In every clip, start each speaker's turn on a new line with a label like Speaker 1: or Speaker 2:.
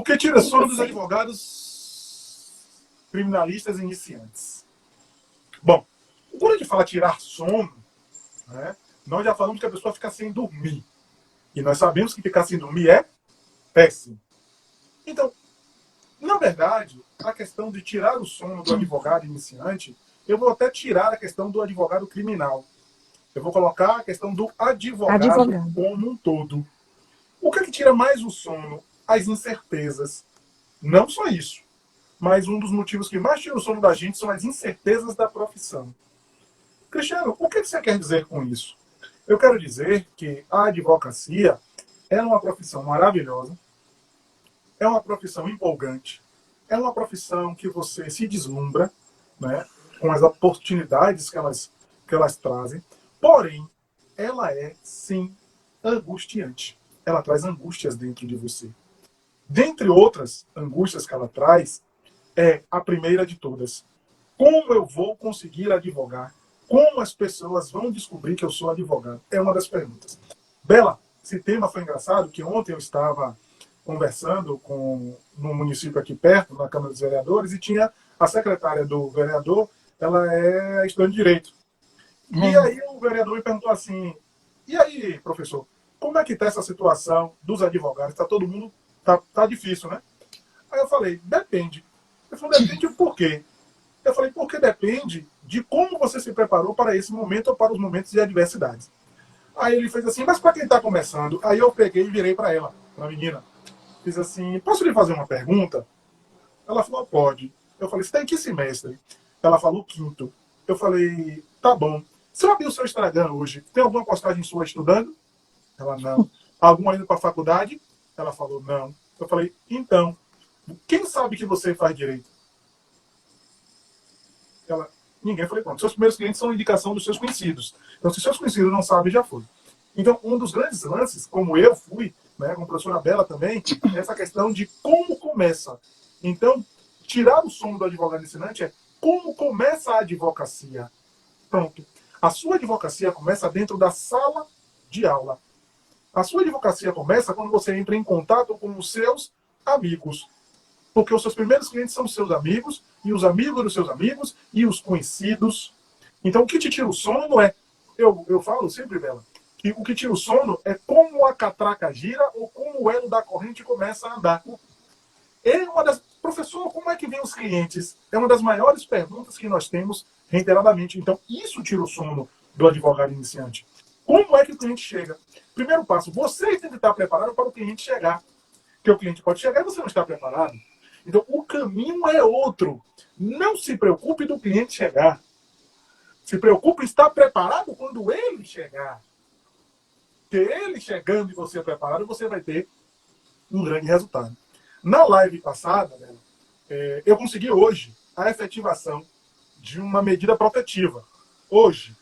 Speaker 1: que tira sono dos advogados criminalistas iniciantes? Bom, quando a gente fala tirar sono, né, nós já falamos que a pessoa fica sem dormir. E nós sabemos que ficar sem dormir é péssimo. Então, na verdade, a questão de tirar o sono do advogado iniciante, eu vou até tirar a questão do advogado criminal. Eu vou colocar a questão do advogado como um todo. O que tira mais o sono? As incertezas. Não só isso, mas um dos motivos que mais tira o sono da gente são as incertezas da profissão. Cristiano, o que você quer dizer com isso? Eu quero dizer que a advocacia é uma profissão maravilhosa, é uma profissão empolgante, é uma profissão que você se deslumbra, né, com as oportunidades que elas trazem, porém, ela é, sim, angustiante. Ela traz angústias dentro de você. Dentre outras angústias que ela traz, é a primeira de todas. Como eu vou conseguir advogar? Como as pessoas vão descobrir que eu sou advogado? É uma das perguntas. Bela, esse tema foi engraçado, que ontem eu estava conversando no município aqui perto, na Câmara dos Vereadores, e tinha a secretária do vereador, ela é estudante de Direito. E aí o vereador me perguntou assim, e aí, professor, como é que está essa situação dos advogados? Está todo mundo, tá difícil, né? Aí eu falei, depende. Ele falou, depende por quê? Eu falei, porque depende de como você se preparou para esse momento ou para os momentos de adversidades. Aí ele fez assim, mas para quem está começando? Aí eu peguei e virei para ela, para a menina. Fiz assim, posso lhe fazer uma pergunta? Ela falou, pode. Eu falei, você está em que semestre? Ela falou, quinto. Eu falei, tá bom. Você abriu o seu Instagram hoje? Tem alguma postagem sua estudando? Ela, não. Alguma indo para a faculdade? Ela falou, não. Eu falei, então, quem sabe que você faz direito? Ela, ninguém. Eu falei, pronto, seus primeiros clientes são indicação dos seus conhecidos. Então, se seus conhecidos não sabem, já foi. Então, um dos grandes lances, como eu fui, né, com a professora Bela também, é essa questão de como começa. Então, tirar o sono do advogado ensinante é como começa a advocacia. Pronto. A sua advocacia começa dentro da sala de aula. A sua advocacia começa quando você entra em contato com os seus amigos. Porque os seus primeiros clientes são os seus amigos, e os amigos dos seus amigos, e os conhecidos. Então, o que te tira o sono é... Eu falo sempre, Bela, que o que tira o sono é como a catraca gira ou como o elo da corrente começa a andar. Professor, como é que vem os clientes? É uma das maiores perguntas que nós temos reiteradamente. Então, isso tira o sono do advogado iniciante. Como é que o cliente chega? Primeiro passo, você tem que estar preparado para o cliente chegar. Porque o cliente pode chegar e você não está preparado. Então, o caminho é outro. Não se preocupe do cliente chegar. Se preocupe em estar preparado quando ele chegar. Porque ele chegando e você preparado, você vai ter um grande resultado. Na live passada, né, eu consegui hoje a efetivação de uma medida protetiva. Hoje.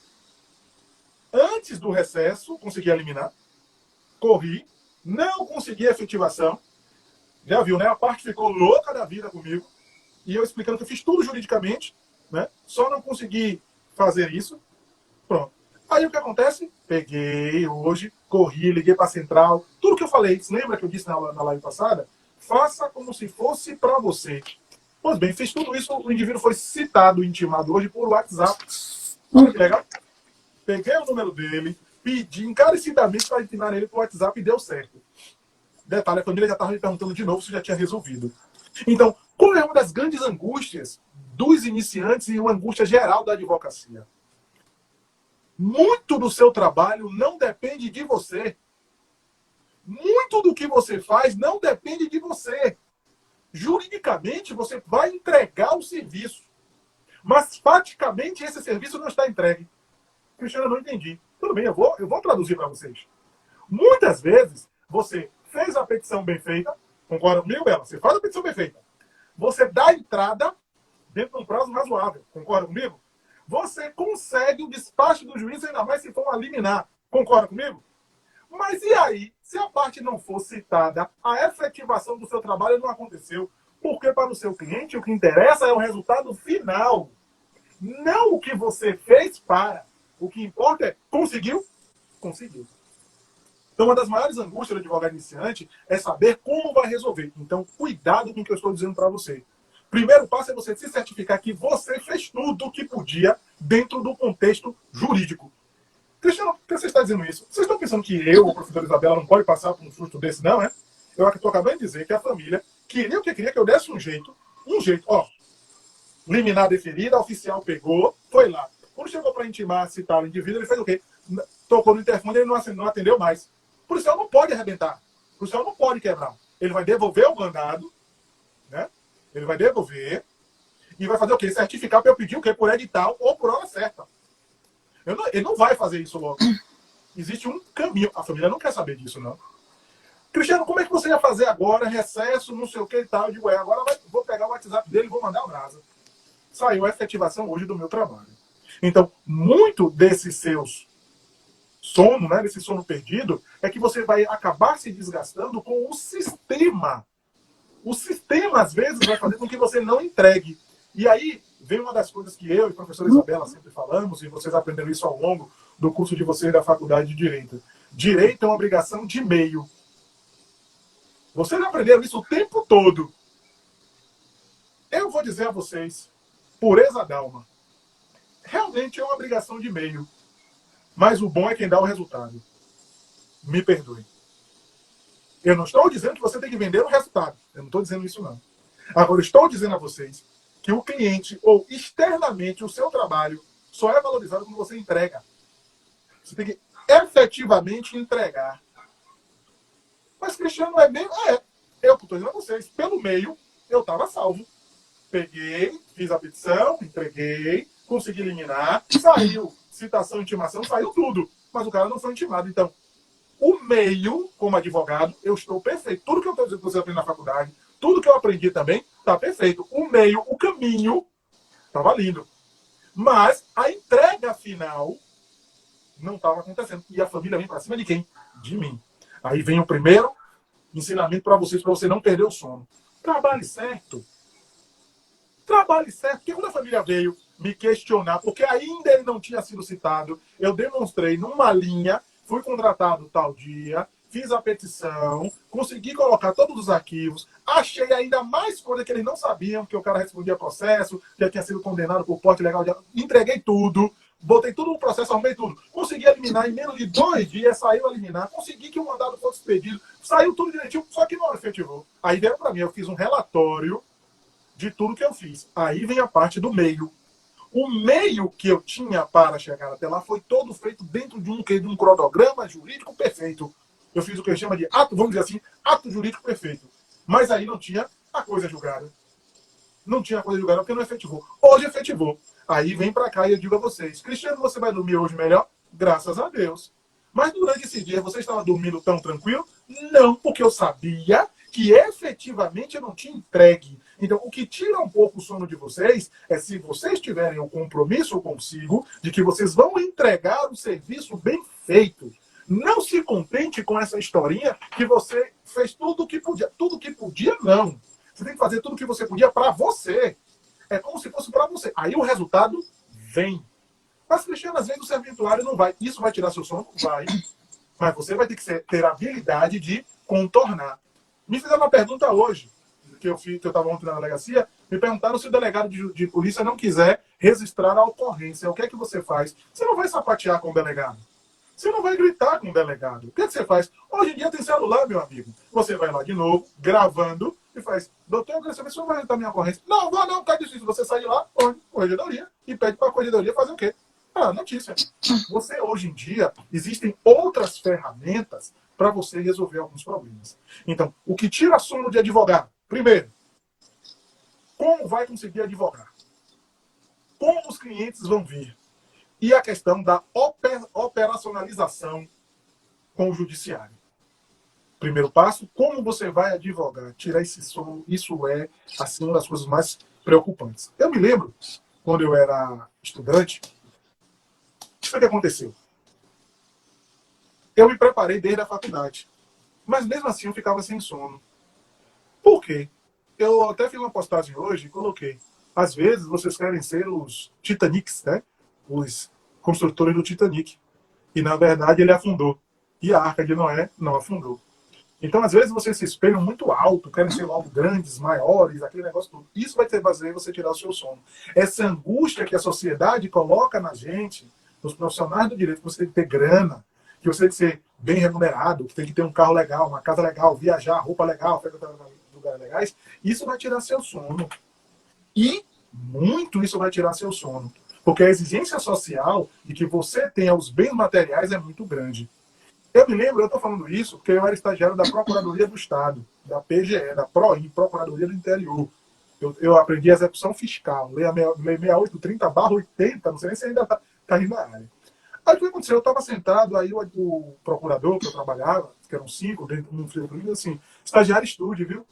Speaker 1: Antes do recesso, consegui eliminar. Corri. Não consegui a efetivação. Já viu, né? A parte ficou louca da vida comigo. E eu explicando que eu fiz tudo juridicamente, né? Só não consegui fazer isso. Pronto. Aí o que acontece? Peguei hoje, corri, liguei para a central. Tudo que eu falei, você lembra que eu disse na live passada? Faça como se fosse para você. Pois bem, fiz tudo isso. O indivíduo foi citado, intimado hoje por WhatsApp. Olha que legal. Peguei o número dele, pedi encarecidamente para intimar ele por WhatsApp e deu certo. Detalhe, a família já estava me perguntando de novo se já tinha resolvido. Então, qual é uma das grandes angústias dos iniciantes e uma angústia geral da advocacia? Muito do seu trabalho não depende de você. Muito do que você faz não depende de você. Juridicamente, você vai entregar o serviço. Mas, faticamente, esse serviço não está entregue. Cristiano, eu não entendi. Tudo bem, eu vou traduzir para vocês. Muitas vezes, você fez a petição bem feita, concorda comigo, Bela? Você faz a petição bem feita. Você dá entrada dentro de um prazo razoável, concorda comigo? Você consegue o despacho do juiz, ainda mais se for uma liminar, concorda comigo? Mas e aí, se a parte não for citada, a efetivação do seu trabalho não aconteceu? Porque para o seu cliente, o que interessa é o resultado final. Não o que você fez para. O que importa é, conseguiu? Conseguiu. Então, uma das maiores angústias do advogado iniciante é saber como vai resolver. Então, cuidado com o que eu estou dizendo para você. Primeiro passo é você se certificar que você fez tudo o que podia dentro do contexto jurídico. Cristiano, por que você está dizendo isso? Vocês estão pensando que eu, o professor Isabela, não pode passar por um susto desse, não, é? Eu estou acabando de dizer que a família queria o que queria que eu desse um jeito, ó, liminar deferida, oficial pegou, foi lá. Quando chegou para intimar, citar o indivíduo, ele fez o quê? Tocou no interfone e ele não atendeu mais. O policial não pode arrebentar. O policial não pode quebrar. Ele vai devolver o mandado, né? Ele vai devolver e vai fazer o quê? Certificar para eu pedir o quê? Por edital ou por hora certa. Ele não vai fazer isso logo. Existe um caminho. A família não quer saber disso, não. Cristiano, como é que você ia fazer agora? Recesso, não sei o que e tal. Eu digo, agora vou pegar o WhatsApp dele e vou mandar o brasa. Saiu a efetivação hoje do meu trabalho. Então, muito desses seus sono, né, desse sono perdido, é que você vai acabar se desgastando com o sistema. O sistema, às vezes, vai fazer com que você não entregue. E aí, vem uma das coisas que eu e a professora Isabela sempre falamos, e vocês aprenderam isso ao longo do curso de vocês da Faculdade de Direito. Direito é uma obrigação de meio. Vocês aprenderam isso o tempo todo. Eu vou dizer a vocês, pureza d'alma, realmente é uma obrigação de meio. Mas o bom é quem dá o resultado. Me perdoe. Eu não estou dizendo que você tem que vender o resultado. Eu não estou dizendo isso, não. Agora, eu estou dizendo a vocês que o cliente, ou externamente, o seu trabalho, só é valorizado quando você entrega. Você tem que efetivamente entregar. Mas Cristiano é bem... eu estou dizendo a vocês, pelo meio, eu estava salvo. Peguei, fiz a petição, entreguei, consegui eliminar, saiu citação, intimação, saiu tudo. Mas o cara não foi intimado. Então, o meio, como advogado, eu estou perfeito. Tudo que eu estou dizendo que você aprende na faculdade, tudo que eu aprendi também, está perfeito. O meio, o caminho, estava lindo. Mas a entrega final não estava acontecendo. E a família vem para cima de quem? De mim. Aí vem o primeiro ensinamento para vocês, para você não perder o sono. Trabalhe certo. Trabalhe certo. Porque quando a família veio me questionar, porque ainda ele não tinha sido citado, eu demonstrei numa linha, fui contratado tal dia, fiz a petição, consegui colocar todos os arquivos, achei ainda mais coisa que eles não sabiam, que o cara respondia processo, já tinha sido condenado por porte ilegal, entreguei tudo, botei tudo no processo, arrumei tudo. Consegui eliminar em menos de 2 dias, saiu a eliminar, consegui que o mandado fosse expedido, saiu tudo direitinho, só que não efetivou. Aí veio para mim, eu fiz um relatório de tudo que eu fiz. Aí vem a parte do meio. O meio que eu tinha para chegar até lá foi todo feito dentro de um cronograma jurídico perfeito. Eu fiz o que eu chamo de ato, vamos dizer assim, ato jurídico perfeito. Mas aí não tinha a coisa julgada. Não tinha a coisa julgada porque não efetivou. Hoje efetivou. Aí vem para cá e eu digo a vocês, Cristiano, você vai dormir hoje melhor? Graças a Deus. Mas durante esse dia você estava dormindo tão tranquilo? Não, porque eu sabia que efetivamente eu não tinha entregue. Então, o que tira um pouco o sono de vocês é se vocês tiverem o compromisso consigo de que vocês vão entregar o serviço bem feito. Não se contente com essa historinha que você fez tudo o que podia. Tudo o que podia, não. Você tem que fazer tudo o que você podia para você. É como se fosse para você. Aí o resultado vem. Mas, Cristiano, às vezes o serventuário não vai. Isso vai tirar seu sono? Vai. Mas você vai ter que ter a habilidade de contornar. Me fizeram uma pergunta hoje, que eu estava ontem na delegacia, me perguntaram se o delegado de polícia não quiser registrar a ocorrência. O que é que você faz? Você não vai sapatear com o delegado. Você não vai gritar com o delegado. O que é que você faz? Hoje em dia tem celular, meu amigo. Você vai lá de novo, gravando, e faz, doutor, eu quero saber se você vai registrar minha ocorrência. Não, não, tá difícil. Você sai de lá, corregedoria, e pede para a corregedoria fazer o quê? Notícia. Você, hoje em dia, existem outras ferramentas para você resolver alguns problemas. Então, o que tira sono de advogado? Primeiro, como vai conseguir advogar? Como os clientes vão vir? E a questão da operacionalização com o judiciário. Primeiro passo, como você vai advogar? Tirar esse sono, isso é assim, uma das coisas mais preocupantes. Eu me lembro, quando eu era estudante, o que aconteceu? Eu me preparei desde a faculdade. Mas mesmo assim eu ficava sem sono. Por quê? Eu até fiz uma postagem hoje e coloquei. Às vezes vocês querem ser os Titanics, né? Os construtores do Titanic. E na verdade ele afundou. E a Arca de Noé não afundou. Então, às vezes, vocês se espelham muito alto, querem ser logo grandes, maiores, aquele negócio tudo. Isso vai fazer você tirar o seu sono. Essa angústia que a sociedade coloca na gente, nos profissionais do direito, que você tem que ter grana, que você tem que ser bem remunerado, que tem que ter um carro legal, uma casa legal, viajar, roupa legal, frequentar lugares legais, isso vai tirar seu sono. E muito isso vai tirar seu sono. Porque a exigência social de que você tenha os bens materiais é muito grande. Eu me lembro, eu estou falando isso porque eu era estagiário da Procuradoria do Estado, da PGE, da PROIN, Procuradoria do Interior. Eu aprendi a execução fiscal, lei 6830/80, não sei nem se ainda está aí na área. Aí o que aconteceu? Eu estava sentado, aí o procurador que eu trabalhava, que eram 5, dentro de um frio, assim, estagiário estude, viu?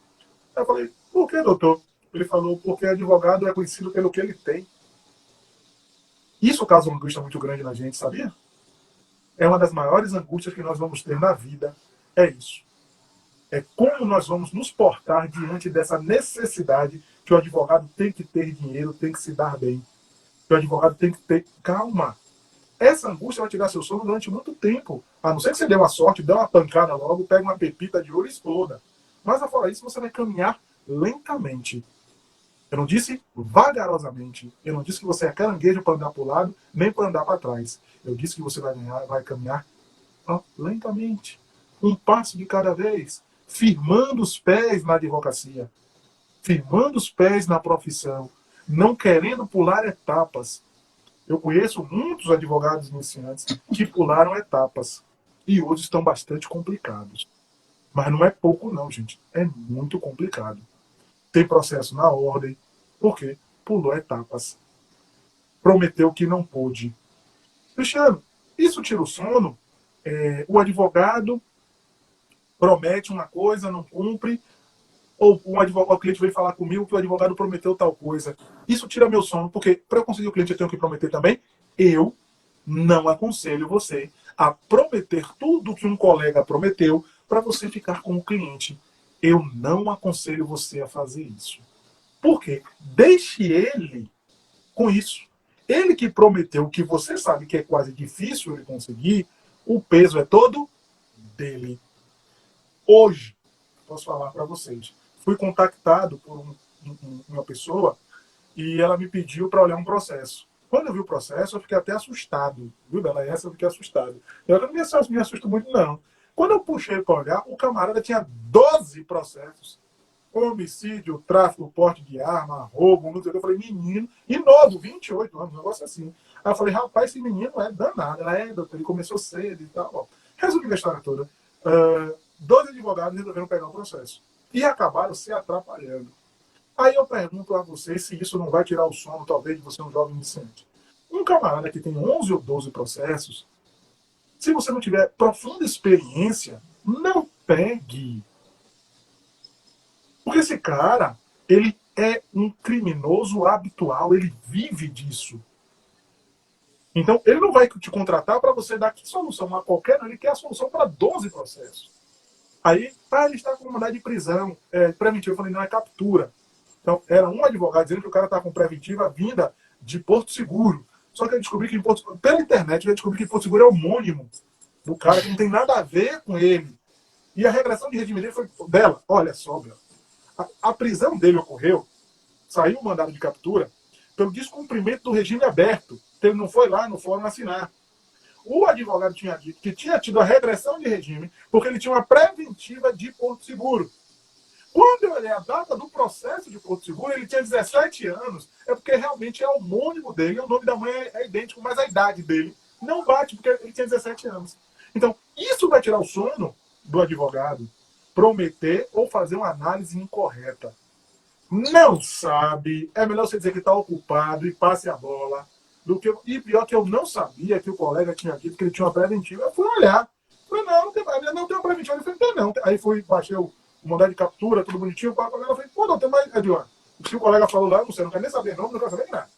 Speaker 1: Aí eu falei, por que, doutor? Ele falou, porque advogado é conhecido pelo que ele tem. Isso causa uma angústia muito grande na gente, sabia? É uma das maiores angústias que nós vamos ter na vida. É isso. É como nós vamos nos portar diante dessa necessidade que o advogado tem que ter dinheiro, tem que se dar bem. Que o advogado tem que ter calma. Essa angústia vai tirar seu sono durante muito tempo. A não ser que você dê uma sorte, dê uma pancada logo, pegue uma pepita de ouro e exploda. Mas, fora isso, você vai caminhar lentamente. Eu não disse vagarosamente. Eu não disse que você é caranguejo para andar para o lado, nem para andar para trás. Eu disse que você vai caminhar lentamente. Um passo de cada vez. Firmando os pés na advocacia. Firmando os pés na profissão. Não querendo pular etapas. Eu conheço muitos advogados iniciantes que pularam etapas. E hoje estão bastante complicados. Mas não é pouco não, gente. É muito complicado. Tem processo na ordem. Por quê? Pulou etapas. Prometeu que não pôde. Cristiano, isso tira o sono? O advogado promete uma coisa, não cumpre, ou o cliente veio falar comigo que o advogado prometeu tal coisa. Isso tira meu sono, porque para eu conseguir o cliente eu tenho que prometer também. Eu não aconselho você a prometer tudo que um colega prometeu para você ficar com o cliente. Eu não aconselho você a fazer isso. Por quê? Deixe ele com isso. Ele que prometeu o que você sabe que é quase difícil ele conseguir, o peso é todo dele. Hoje, posso falar para vocês, fui contactado por uma pessoa e ela me pediu para olhar um processo. Quando eu vi o processo, eu fiquei até assustado. Viu, Bela? Essa eu fiquei assustado. Eu não me assusto muito, não. Quando eu puxei para olhar, o camarada tinha 12 processos. Homicídio, tráfico, porte de arma, roubo, não sei o que. Eu falei, menino, e novo, 28 anos, um negócio assim. Aí eu falei, rapaz, esse menino é danado. Ela é, doutor, ele começou cedo e tal. Bom, resumindo a história toda, 12 advogados resolveram pegar o processo. E acabaram se atrapalhando. Aí eu pergunto a vocês se isso não vai tirar o sono, talvez, de você um jovem iniciante. Um camarada que tem 11 ou 12 processos, se você não tiver profunda experiência, não pegue. Porque esse cara, ele é um criminoso habitual, ele vive disso. Então, ele não vai te contratar para você dar que solução a qualquer, não, ele quer a solução para 12 processos. Aí, ele está com mandado de prisão preventiva. Eu falei, não, é captura. Então, era um advogado dizendo que o cara estava com preventiva vinda de Porto Seguro. Só que eu descobri que pela internet, eu descobri que Porto Seguro é homônimo do cara, que não tem nada a ver com ele. E a regressão de regime dele foi dela. Olha só, Bela. A prisão dele ocorreu, saiu um mandado de captura, pelo descumprimento do regime aberto. Ele não foi lá no fórum assinar. O advogado tinha dito que tinha tido a regressão de regime porque ele tinha uma preventiva de Porto Seguro. Quando eu olhei a data do processo de Porto Seguro, ele tinha 17 anos. É porque realmente é homônimo dele, o nome da mãe é idêntico, mas a idade dele não bate porque ele tinha 17 anos. Então, isso vai tirar o sono do advogado prometer ou fazer uma análise incorreta. Não sabe, é melhor você dizer que está ocupado e passe a bola. E pior que eu não sabia que o colega tinha dito que ele tinha uma preventiva. Eu fui olhar. Falei, não tem uma preventiva. Ele falou, não. Aí fui, baixei o mandado de captura, tudo bonitinho. Eu falei, pô, não tem mais, Edilson. Se o colega falou lá, eu não sei, não quer nem saber nome, não quer saber nada.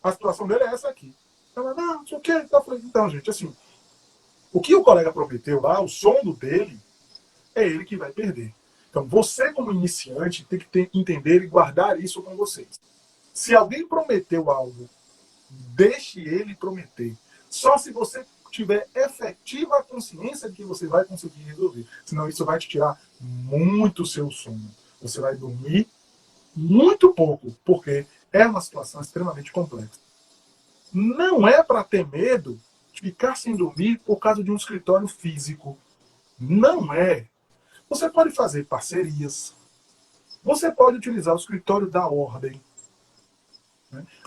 Speaker 1: A situação dele é essa aqui. Ela, não sei o quê. Eu falei, então, gente, assim, o que o colega prometeu lá, o sono dele, é ele que vai perder. Então, você, como iniciante, tem que entender e guardar isso com vocês. Se alguém prometeu algo, deixe ele prometer. Só se você tiver efetiva consciência de que você vai conseguir resolver. Senão isso vai te tirar muito o seu sono. Você vai dormir muito pouco, porque é uma situação extremamente complexa. Não é para ter medo de ficar sem dormir por causa de um escritório físico. Não é. Você pode fazer parcerias. Você pode utilizar o escritório da ordem.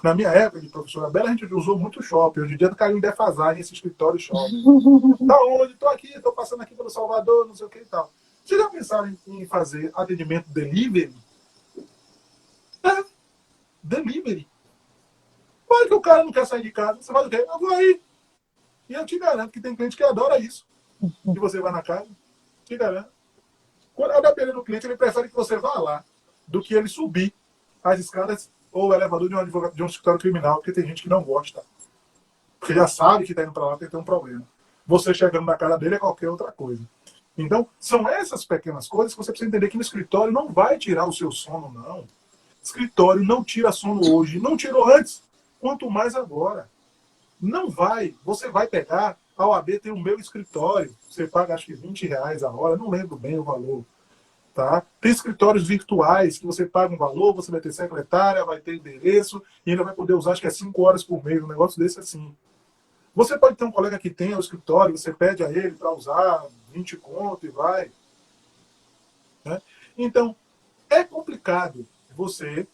Speaker 1: Na minha época de professora Bela, a gente usou muito shopping. Hoje em dia caiu em defasagem esse escritório shopping. Tá onde? Estou aqui, estou passando aqui pelo Salvador, não sei o que e tal. Vocês já pensaram em fazer atendimento delivery? É, delivery. Mas que o cara não quer sair de casa, você faz o quê? Eu vou aí. E eu te garanto que tem cliente que adora isso. Que você vai na casa, te garanto. Quando a depender do cliente, ele prefere que você vá lá do que ele subir as escadas ou o elevador de um advogado, de um escritório criminal, porque tem gente que não gosta. Porque já sabe que está indo para lá, tem que ter um problema. Você chegando na casa dele é qualquer outra coisa. Então, são essas pequenas coisas que você precisa entender que no escritório não vai tirar o seu sono, não. Escritório não tira sono hoje, não tirou antes, quanto mais agora. Não vai. Você vai pegar, a OAB tem o meu escritório, você paga acho que R$ 20 a hora, não lembro bem o valor. Tá? Tem escritórios virtuais que você paga um valor, você vai ter secretária, vai ter endereço e ainda vai poder usar, acho que é 5 horas por mês, um negócio desse assim. Você pode ter um colega que tenha o escritório, você pede a ele para usar 20 conto e vai. Né? Então, é complicado você.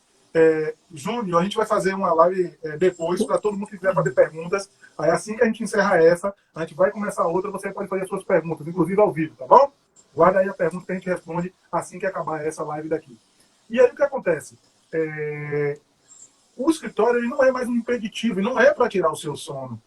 Speaker 1: Júnior, a gente vai fazer uma live depois para todo mundo que quiser fazer perguntas. Aí assim que a gente encerrar essa, a gente vai começar outra, você pode fazer as suas perguntas, inclusive ao vivo, tá bom? Guarda aí a pergunta que a gente responde assim que acabar essa live daqui. E aí o que acontece? O escritório ele não é mais um impeditivo, ele não é para tirar o seu sono.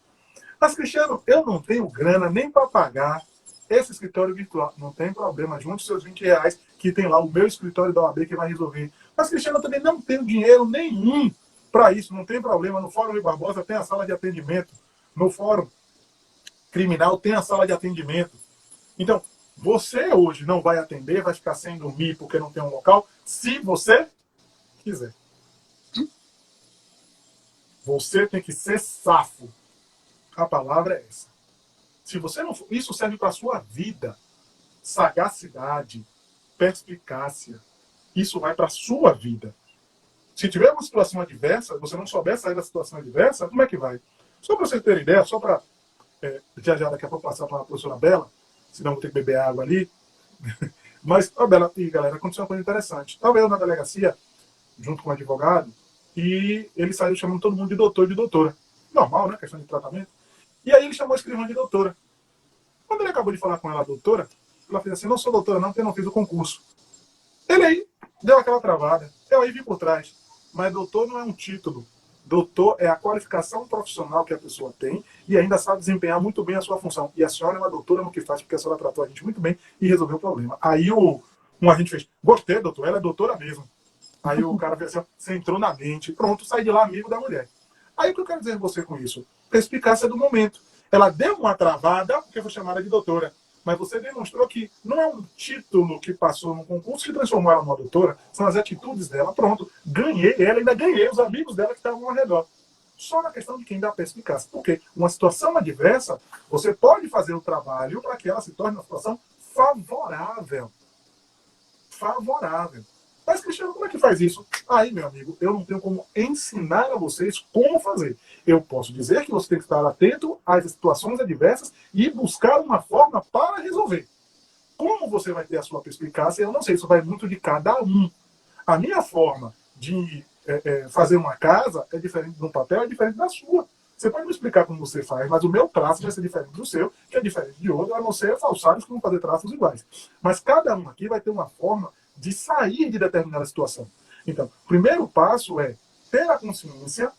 Speaker 1: Mas, Cristiano, eu não tenho grana nem para pagar esse escritório virtual. Não tem problema, junte seus R$ 20 que tem lá o meu escritório da OAB que vai resolver. Mas, Cristiano, eu também não tenho dinheiro nenhum para isso, não tem problema. No Fórum Rui Barbosa tem a sala de atendimento. No Fórum Criminal tem a sala de atendimento. Então, você hoje não vai atender, vai ficar sem dormir porque não tem um local, se você quiser. Você tem que ser safo. A palavra é essa. Se você não for, isso serve para a sua vida. Sagacidade, perspicácia. Isso vai para a sua vida. Se tiver uma situação adversa, você não souber sair da situação adversa, como é que vai? Só para você ter ideia, só para já daqui a pouco passar para a professora Bela, senão vou ter que beber água ali. Mas, ó, Bela, e galera, aconteceu uma coisa interessante. Estava eu na delegacia, junto com o advogado, e ele saiu chamando todo mundo de doutor e de doutora. Normal, né? Questão de tratamento. E aí ele chamou a escrivã de doutora. Quando ele acabou de falar com ela, doutora, ela fez assim, não sou doutora não, porque eu não fiz o concurso. Ele aí deu aquela travada. Eu aí vim por trás. Mas doutor não é um título. Doutor é a qualificação profissional que a pessoa tem e ainda sabe desempenhar muito bem a sua função. E a senhora é uma doutora no que faz, porque a senhora tratou a gente muito bem e resolveu o problema. Aí um agente fez, gostei, doutor, ela é doutora mesmo. Aí o cara fez assim, você entrou na mente, pronto, sai de lá amigo da mulher. Aí o que eu quero dizer a você com isso? Perspicácia do momento. Ela deu uma travada, porque foi chamada de doutora. Mas você demonstrou que não é um título que passou no concurso que transformou ela numa doutora, são as atitudes dela. Pronto, ganhei ela, ainda ganhei os amigos dela que estavam ao redor. Só na questão de quem dá perspicácia. Porque uma situação adversa, você pode fazer o trabalho para que ela se torne uma situação favorável. Favorável. Mas, Cristiano, como é que faz isso? Aí, meu amigo, eu não tenho como ensinar a vocês como fazer. Eu posso dizer que você tem que estar atento às situações adversas e buscar uma forma para resolver. Como você vai ter a sua perspicácia, eu não sei, isso vai muito de cada um. A minha forma de fazer uma casa é diferente no papel, é diferente da sua. Você pode me explicar como você faz, mas o meu traço vai ser diferente do seu, que é diferente de outro, a não ser falsários que vão fazer traços iguais. Mas cada um aqui vai ter uma forma de sair de determinada situação. Então, o primeiro passo é ter a consciência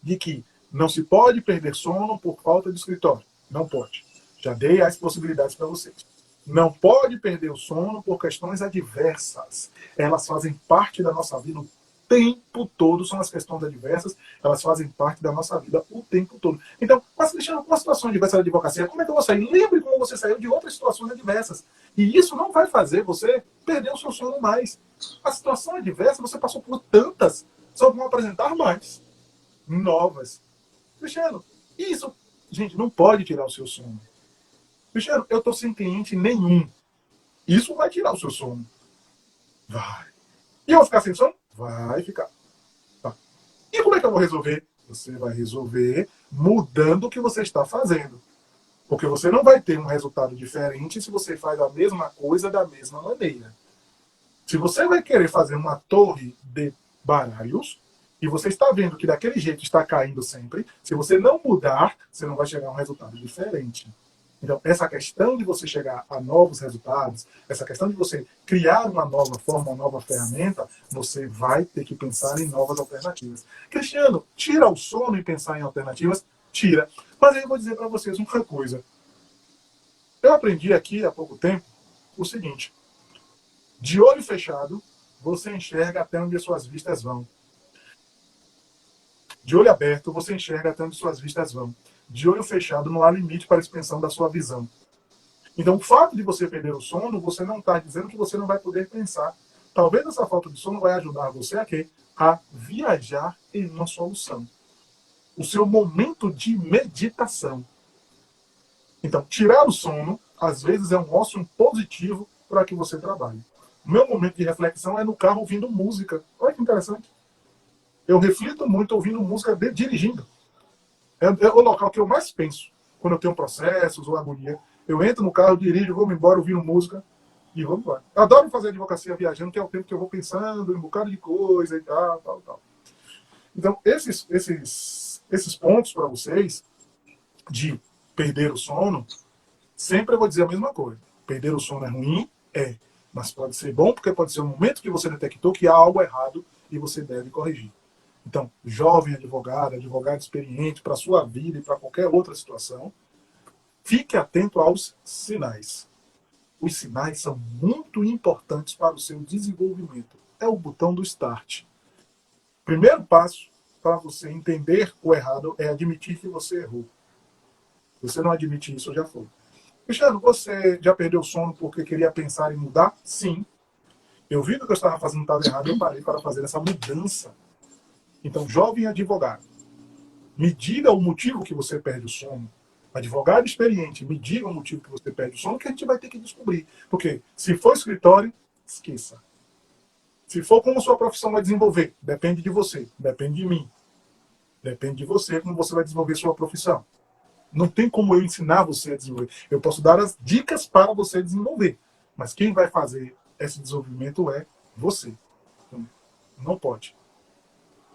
Speaker 1: de que não se pode perder sono por falta de escritório. Não pode. Já dei as possibilidades para vocês. Não pode perder o sono por questões adversas. Elas fazem parte da nossa vida o tempo todo, são as questões adversas, elas fazem parte da nossa vida o tempo todo. Então, mas Cristiano, com uma situação adversa da advocacia, como é que eu vou sair? Lembre como você saiu de outras situações adversas. E isso não vai fazer você perder o seu sono mais. A situação adversa, você passou por tantas, só vão apresentar mais novas. Cristiano, isso Gente, não pode tirar o seu sono. Cristiano, eu estou sem cliente nenhum. Isso vai tirar o seu sono. Vai. E eu vou ficar sem sono? Vai ficar. Tá. E como é que eu vou resolver? Você vai resolver mudando o que você está fazendo. Porque você não vai ter um resultado diferente se você faz a mesma coisa da mesma maneira. Se você vai querer fazer uma torre de baralhos e você está vendo que daquele jeito está caindo sempre, se você não mudar, você não vai chegar a um resultado diferente. Então, essa questão de você chegar a novos resultados, essa questão de você criar uma nova forma, uma nova ferramenta, você vai ter que pensar em novas alternativas. Cristiano, tira o sono e pensar em alternativas? Tira. Mas aí eu vou dizer para vocês uma coisa. Eu aprendi aqui há pouco tempo o seguinte: de olho fechado, você enxerga até onde as suas vistas vão. De olho aberto, você enxerga até onde suas vistas vão. De olho fechado, não há limite para a expansão da sua visão. Então, o fato de você perder o sono, você não está dizendo que você não vai poder pensar. Talvez essa falta de sono vai ajudar você a quê? A viajar em uma solução. O seu momento de meditação. Então, tirar o sono, às vezes, é um ócio positivo para que você trabalhe. O meu momento de reflexão é no carro ouvindo música. Olha que interessante. Eu reflito muito ouvindo música dirigindo. É o local que eu mais penso. Quando eu tenho processos ou agonia, eu entro no carro, dirijo, vou embora ouvindo música e vou embora. Eu adoro fazer advocacia viajando, que é o tempo que eu vou pensando em um bocado de coisa e tal, tal, tal. Então, esses pontos para vocês de perder o sono, sempre eu vou dizer a mesma coisa. Perder o sono é ruim? É. Mas pode ser bom, porque pode ser um momento que você detectou que há algo errado e você deve corrigir. Então, jovem advogado, advogado experiente para a sua vida e para qualquer outra situação, fique atento aos sinais. Os sinais são muito importantes para o seu desenvolvimento. É o botão do start. Primeiro passo para você entender o errado é admitir que você errou. Se você não admitir isso, já foi. Cristiano, você já perdeu o sono porque queria pensar em mudar? Sim. Eu vi que eu estava fazendo estava errado e eu parei para fazer essa mudança. Então, jovem advogado, me diga o motivo que você perde o sono. Advogado experiente, me diga o motivo que você perde o sono, que a gente vai ter que descobrir. Porque se for escritório, esqueça. Se for como sua profissão vai desenvolver, depende de você, depende de mim. Depende de você como você vai desenvolver sua profissão. Não tem como eu ensinar você a desenvolver. Eu posso dar as dicas para você desenvolver. Mas quem vai fazer esse desenvolvimento é você. Então, não pode.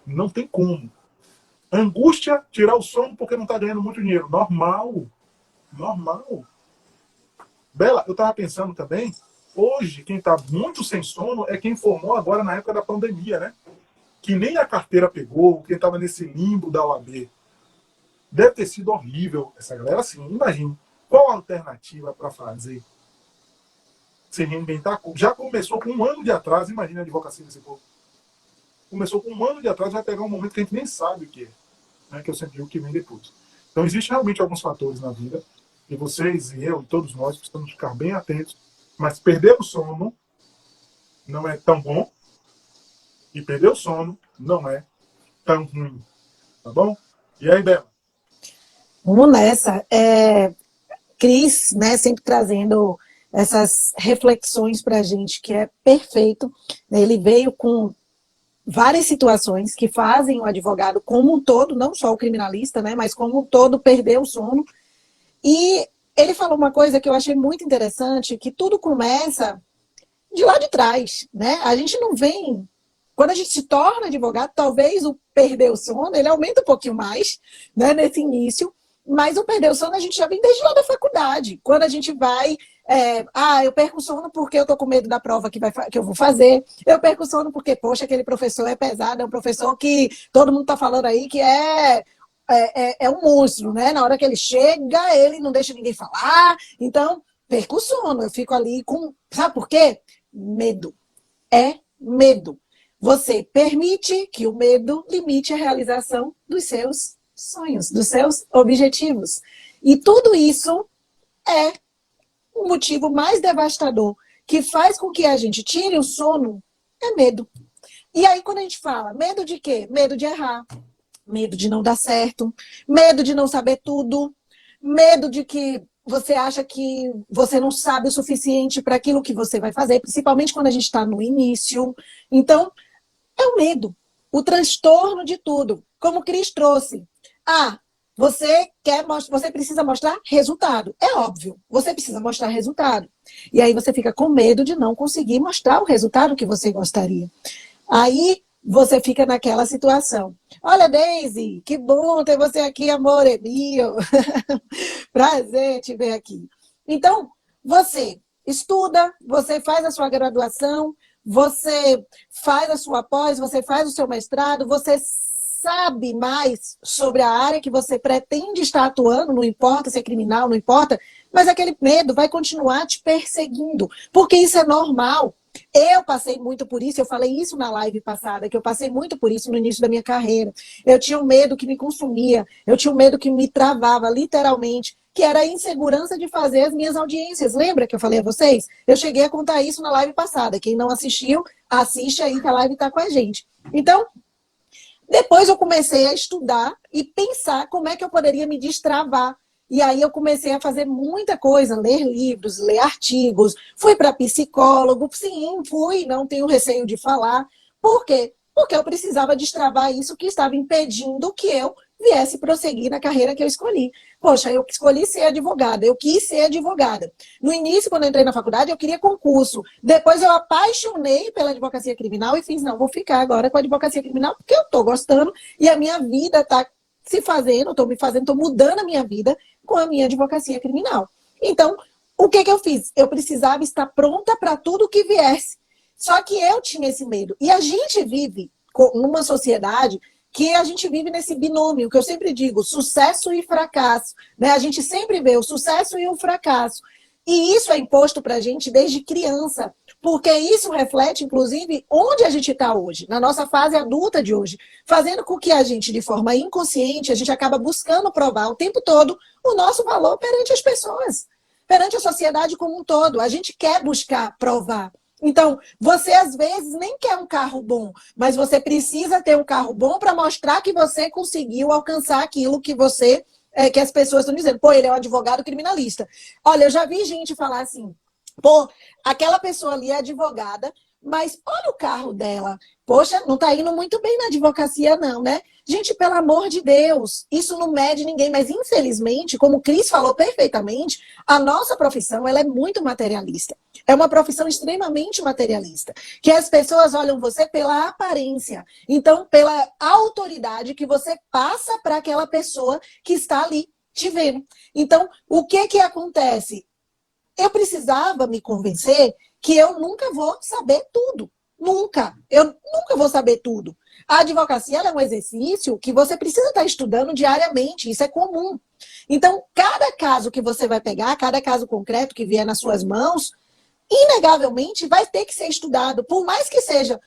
Speaker 1: Não tem como. Angústia, tirar o sono porque não está ganhando muito dinheiro. Normal. Normal. Bela, eu estava pensando também, hoje quem está muito sem sono é quem formou agora na época da pandemia, né? Que nem a carteira pegou, quem estava nesse limbo da OAB. Deve ter sido horrível essa galera. Assim, imagine, qual a alternativa para fazer? Se reinventar. Já começou com um ano de atraso, imagina a advocacia desse povo. Começou com um ano de atraso, vai pegar um momento que a gente nem sabe o que é. Né, que eu sempre digo que vem depois. Então, existem realmente alguns fatores na vida, e vocês e eu, e todos nós, precisamos ficar bem atentos, mas perder o sono não é tão bom, e perder o sono não é tão ruim. Tá bom? E aí, Bela?
Speaker 2: Vamos nessa. Cris, né, sempre trazendo essas reflexões para a gente, que é perfeito. Ele veio com várias situações que fazem o advogado como um todo, não só o criminalista, né, mas como um todo perder o sono. E ele falou uma coisa que eu achei muito interessante, que tudo começa de lá de trás, né? A gente não vem... Quando a gente se torna advogado, talvez o perder o sono, ele aumenta um pouquinho mais, né, nesse início, mas o perder o sono a gente já vem desde lá da faculdade. Quando a gente vai... eu perco o sono porque eu estou com medo da prova que eu vou fazer. Eu perco o sono porque, poxa, aquele professor é pesado, é um professor que todo mundo está falando aí que é um monstro, né? Na hora que ele chega, ele não deixa ninguém falar. Então, perco o sono. Eu fico ali com... Sabe por quê? Medo. É medo. Você permite que o medo limite a realização dos seus sonhos, dos seus objetivos. E tudo isso é o motivo mais devastador que faz com que a gente tire o sono, é medo. E aí, quando a gente fala, medo de quê? Medo de errar, medo de não dar certo, medo de não saber tudo, medo de que você acha que você não sabe o suficiente para aquilo que você vai fazer, principalmente quando a gente está no início. Então, é o medo, o transtorno de tudo. Como o Cris trouxe. Você precisa mostrar resultado. É óbvio, você precisa mostrar resultado. E aí você fica com medo de não conseguir mostrar o resultado que você gostaria. Aí você fica naquela situação. Olha, Daisy, que bom ter você aqui, amor, é meu. Prazer te ver aqui. Então, você estuda, você faz a sua graduação, você faz a sua pós, você faz o seu mestrado, você sabe mais sobre a área que você pretende estar atuando, não importa se é criminal, não importa, mas aquele medo vai continuar te perseguindo, porque isso é normal. Eu passei muito por isso, eu falei isso na live passada, que eu passei muito por isso no início da minha carreira. Eu tinha um medo que me consumia, eu tinha um medo que me travava, literalmente, que era a insegurança de fazer as minhas audiências. Lembra que eu falei a vocês? Eu cheguei a contar isso na live passada. Quem não assistiu, assiste aí que a live está com a gente. Então, depois eu comecei a estudar e pensar como é que eu poderia me destravar. E aí eu comecei a fazer muita coisa, ler livros, ler artigos, fui para psicólogo, sim, fui, não tenho receio de falar. Por quê? Porque eu precisava destravar isso que estava impedindo que eu viesse prosseguir na carreira que eu escolhi. Poxa, eu escolhi ser advogada, eu quis ser advogada. No início, quando eu entrei na faculdade, eu queria concurso. Depois eu apaixonei pela advocacia criminal e fiz, não, vou ficar agora com a advocacia criminal porque eu estou gostando e a minha vida está se fazendo, estou mudando a minha vida com a minha advocacia criminal. Então, o que eu fiz? Eu precisava estar pronta para tudo que viesse. Só que eu tinha esse medo. E a gente vive numa sociedade que a gente vive nesse binômio, que eu sempre digo, sucesso e fracasso. Né? A gente sempre vê o sucesso e o fracasso. E isso é imposto para a gente desde criança, porque isso reflete, inclusive, onde a gente está hoje, na nossa fase adulta de hoje, fazendo com que a gente, de forma inconsciente, a gente acaba buscando provar o tempo todo o nosso valor perante as pessoas, perante a sociedade como um todo. A gente quer buscar provar. Então, você às vezes nem quer um carro bom, mas você precisa ter um carro bom para mostrar que você conseguiu alcançar aquilo que você que as pessoas estão dizendo, pô, ele é um advogado criminalista. Olha, eu já vi gente falar assim, pô, aquela pessoa ali é advogada, mas olha o carro dela. Poxa, não está indo muito bem na advocacia não, né? Gente, pelo amor de Deus, isso não mede ninguém, mas infelizmente, como o Cris falou perfeitamente, a nossa profissão ela é muito materialista. É uma profissão extremamente materialista, que as pessoas olham você pela aparência, então pela autoridade que você passa para aquela pessoa que está ali te vendo. Então, o que acontece? Eu precisava me convencer que eu nunca vou saber tudo. Nunca. Eu nunca vou saber tudo. A advocacia ela é um exercício que você precisa estar estudando diariamente. Isso é comum. Então, cada caso que você vai pegar, cada caso concreto que vier nas suas mãos, inegavelmente vai ter que ser estudado. Por mais que seja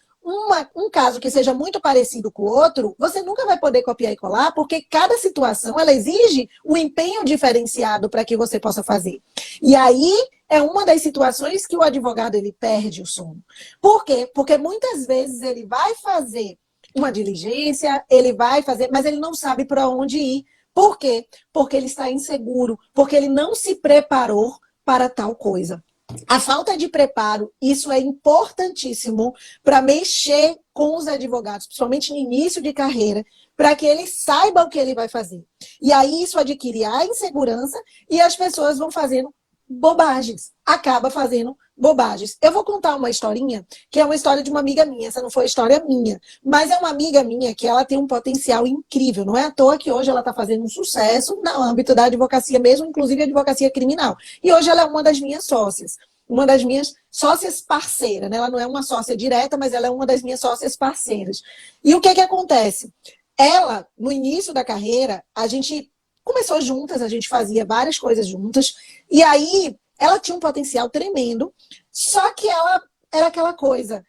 Speaker 2: um caso que seja muito parecido com o outro, você nunca vai poder copiar e colar, porque cada situação ela exige um empenho diferenciado para que você possa fazer. E aí é uma das situações que o advogado ele perde o sono. Por quê? Porque muitas vezes ele vai fazer uma diligência, ele vai fazer, mas ele não sabe para onde ir. Por quê? Porque ele está inseguro, porque ele não se preparou para tal coisa. A falta de preparo, isso é importantíssimo para mexer com os advogados, principalmente no início de carreira, para que ele saiba o que ele vai fazer. E aí isso adquire a insegurança e as pessoas vão fazendo bobagens. Acaba fazendo bobagens. Eu vou contar uma historinha, que é uma história de uma amiga minha. Essa não foi história minha, mas é uma amiga minha que ela tem um potencial incrível. Não é à toa que hoje ela está fazendo um sucesso no âmbito da advocacia mesmo, inclusive advocacia criminal. E hoje ela é uma das minhas sócias. Uma das minhas sócias parceiras, né? Ela não é uma sócia direta, mas ela é uma das minhas sócias parceiras. E o que acontece? Ela, no início da carreira, a gente começou juntas, a gente fazia várias coisas juntas, e aí ela tinha um potencial tremendo, só que ela era aquela coisa,